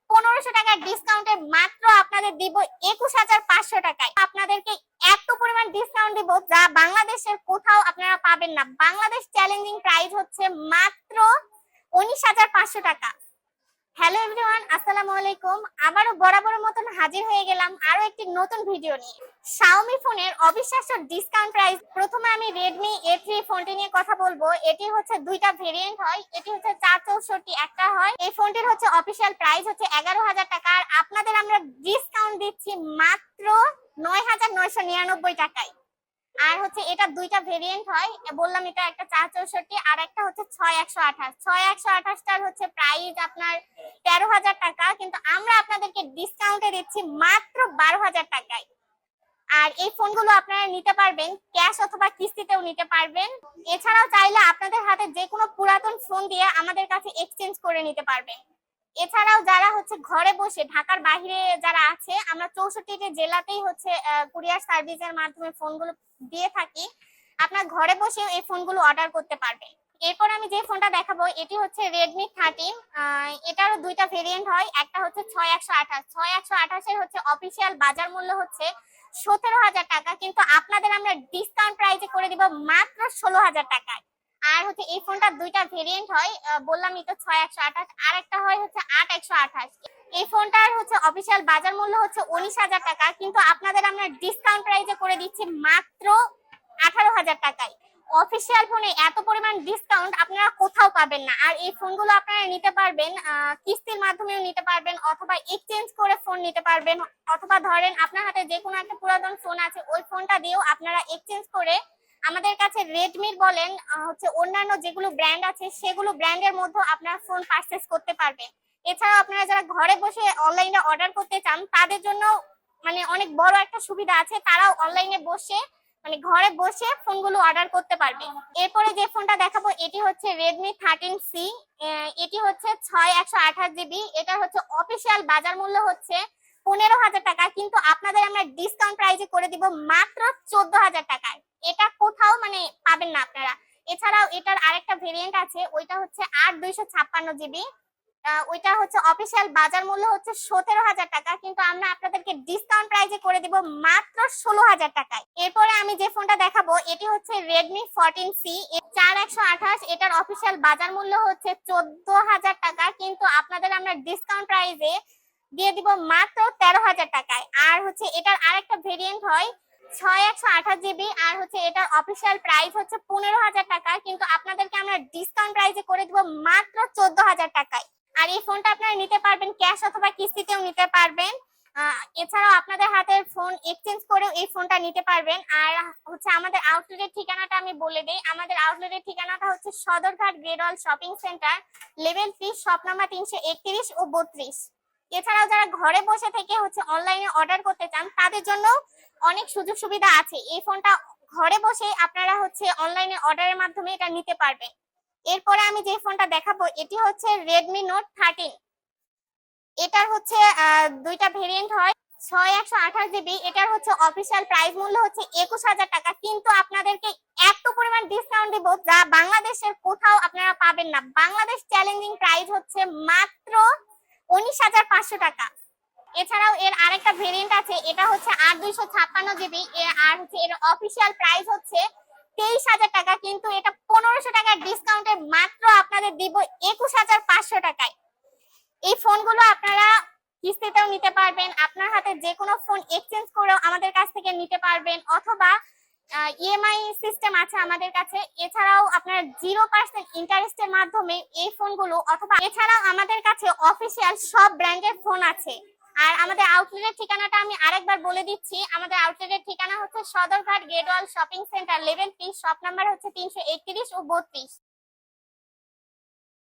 1500 টাকার ডিসকাউন্টে মাত্র আপনাদের দিব 21500 টাকায়। আপনাদেরকে এত পরিমাণ ডিসকাউন্ট দিব যা বাংলাদেশের কোথাও আপনারা পাবেন না। বাংলাদেশ চ্যালেঞ্জিং প্রাইস হচ্ছে মাত্র 19500 টাকা। হ্যালো এভরিওয়ান, আসসালামু আলাইকুম। আবারও বরাবরের মতন হাজির হয়ে গেলাম আরো একটি নতুন ভিডিও নিয়ে। Xiaomi ফোনের অবিশ্বাস্য ডিসকাউন্ট প্রাইস। প্রথমে আমি Redmi A3 ফোনটি নিয়ে কথা বলবো। এটি হচ্ছে দুইটা ভেরিয়েন্ট হয়, এটি হচ্ছে 464 একটা হয়। এই ফোনটির হচ্ছে অফিশিয়াল প্রাইস হচ্ছে 11000 টাকা, আর আপনাদের আমরা ডিসকাউন্ট দিচ্ছি মাত্র 9999 টাকায়। আর হচ্ছে এটা দুইটা ভেরিয়েন্ট হয়, বললাম এটা একটা 464 আর একটা হচ্ছে 6128। 6128 টার হচ্ছে প্রাইস আপনার 13000 টাকা, কিন্তু আমরা আপনাদেরকে ডিসকাউন্টে দিচ্ছি মাত্র 12000 টাকায়। আর এই ফোনগুলো আপনারা নিতে পারবেন ক্যাশ অথবা কিস্তিতেও নিতে পারবেন। এছাড়াও চাইলে আপনাদের হাতে যে কোনো পুরাতন ফোন দিয়ে আমাদের কাছে এক্সচেঞ্জ করে নিতে পারবেন। এছাড়াও যারা হচ্ছে ঘরে বসে ঢাকার বাইরে যারা আছে, আমরা 64টি জেলাতেই হচ্ছে কুরিয়ার সার্ভিসের মাধ্যমে ফোনগুলো দিয়ে থাকি। আপনার ঘরে বসে এই ফোনগুলো অর্ডার করতে পারবেন। এরপর আমি যে ফোনটা দেখাবো এটি হচ্ছে Redmi 13। এটারও দুইটা ভেরিয়েন্ট হয়, একটা হচ্ছে 6128। 6128 এর হচ্ছে অফিসিয়াল বাজার মূল্য হচ্ছে 17000 টাকা, কিন্তু আপনাদের আমরা ডিসকাউন্ট প্রাইসে করে দিব মাত্র 16000 টাকায়। আর হচ্ছে এই ফোনটা দুইটা ভেরিয়েন্ট হয়, বললাম এটা 6128, আর একটা হয় হচ্ছে 8128। এই ফোনটার হচ্ছে অফিসিয়াল বাজার মূল্য হচ্ছে 19000 টাকা, কিন্তু আপনাদের আমরা ডিসকাউন্ট প্রাইসে করে দিচ্ছি মাত্র 18000 টাকায়। অফিসিয়াল ফোনে এত পরিমাণ ডিসকাউন্ট আপনারা কোথাও পাবেন না। আর এই ফোনগুলো আপনারা নিতে পারবেন কিস্তির মাধ্যমেও নিতে পারবেন, অথবা এক্সচেঞ্জ করে ফোন নিতে পারবেন, অথবা ধরেন আপনার হাতে যে কোনো একটা পুরাতন ফোন আছে ওই ফোনটা দিয়েও আপনারা এক্সচেঞ্জ করে আমাদের কাছে রেডমির বলেন হচ্ছে অন্যান্য যেগুলো ব্র্যান্ড আছে সেগুলো ব্র্যান্ডের মধ্যে আপনারা ফোন পারচেজ করতে পারবেন। এছাড়াও আপনারা যারা ঘরে বসে অনলাইনে অর্ডার করতে চান তাদের জন্য মানে অনেক বড় একটা সুবিধা আছে, তারাও অনলাইনে বসে মানে ঘরে বসে ফোনগুলো অর্ডার করতে পারবে। এরপরে যে ফোনটা দেখাবো এটি হচ্ছে Redmi 13C। এটি হচ্ছে 6128 জিবি। এটা হচ্ছে অফিসিয়াল বাজার মূল্য হচ্ছে 15000 টাকা, কিন্তু আপনাদের আমরা ডিসকাউন্ট প্রাইসে করে দিব মাত্র 14000 টাকায়। এটা কোথাও মানে পাবেন না আপনারা। এছাড়াও এটার আরেকটা ভেরিয়েন্ট আছে, ওইটা হচ্ছে 8256 জিবি। ওইটা হচ্ছে অফিসিয়াল বাজার মূল্য হচ্ছে 17000 টাকা, কিন্তু আমরা আপনাদেরকে ডিসকাউন্ট প্রাইসে করে দিব মাত্র 16000 টাকায়। এরপরে আমি যে ফোনটা দেখাবো এটি হচ্ছে Redmi 14C 4128। এটার অফিসিয়াল বাজার মূল্য হচ্ছে 14000 টাকা, কিন্তু আপনাদের আমরা ডিসকাউন্ট প্রাইসে দিয়ে দিব মাত্র 13000 টাকায়। আর হচ্ছে এটার আরেকটা ভেরিয়েন্ট হয় 6128 জিবি, আর হচ্ছে এটার অফিসিয়াল প্রাইস হচ্ছে 15000 টাকা, কিন্তু আপনাদেরকে আমরা ডিসকাউন্ট প্রাইসে করে দিব মাত্র 14000 টাকায়। আর এই ফোনটা আপনারা নিতে পারবেন ক্যাশ অথবা কিস্তিতেও নিতে পারবেন। এছাড়াও আপনাদের হাতের ফোন এক্সচেঞ্জ করেও এই ফোনটা নিতে পারবেন। আর হচ্ছে আমাদের আউটলেটের ঠিকানাটা আমি বলে দেই। আমাদের আউটলেটের ঠিকানাটা হচ্ছে Sadarghat গ্রেডওয়াল shopping centre, level 3, shop number 331 ও 32। এছাড়াও যারা ঘরে বসে থেকে হচ্ছে অনলাইনে অর্ডার করতে চান তাদের জন্য অনেক সুযোগ সুবিধা আছে। এই ফোনটা ঘরে বসে আপনারা হচ্ছে অনলাইনে অর্ডারের মাধ্যমে এটা নিতে পারবেন। এরপরে আমি যে ফোনটা দেখাবো এটি হচ্ছে Redmi Note 13। এটার হচ্ছে দুইটা ভেরিয়েন্ট হয়, 6128 জিবি। এটার হচ্ছে অফিসিয়াল প্রাইস মূল্য হচ্ছে 21000 টাকা, কিন্তু আপনাদেরকে এত পরিমাণ ডিসকাউন্ট দিব যা বাংলাদেশের কোথাও আপনারা পাবেন না। বাংলাদেশ চ্যালেঞ্জিং প্রাইস হচ্ছে মাত্র 19500 টাকা। এছাড়াও এর আরেকটা ভেরিয়েন্ট আছে, এটা হচ্ছে 8256 জিবি। আর হচ্ছে এর অফিসিয়াল প্রাইস হচ্ছে 23000 টাকা, কিন্তু এটা 1500 টাকার ডিসকাউন্টে মাত্র আপনাদের দিব 21500 টাকায়। এই ফোনগুলো আপনারা কিস্তিতেও নিতে পারবেন, আপনার হাতে যে কোনো ফোন এক্সচেঞ্জ করেও আমাদের কাছ থেকে নিতে পারবেন, অথবা ইএমআই সিস্টেম আছে আমাদের কাছে। এছাড়াও আপনারা 0% ইন্টারেস্টের মাধ্যমে এই ফোনগুলো, অথবা এছাড়াও আমাদের কাছে অফিসিয়াল সব ব্র্যান্ডের ফোন আছে। আর আমাদের আউটলেটের ঠিকানাটা আমি আরেকবার বলে দিচ্ছি। আমাদের আউটলেটের ঠিকানা হচ্ছে Sadarghat গ্রেডওয়াল shopping centre, level 3, shop number হচ্ছে 331 ও 32।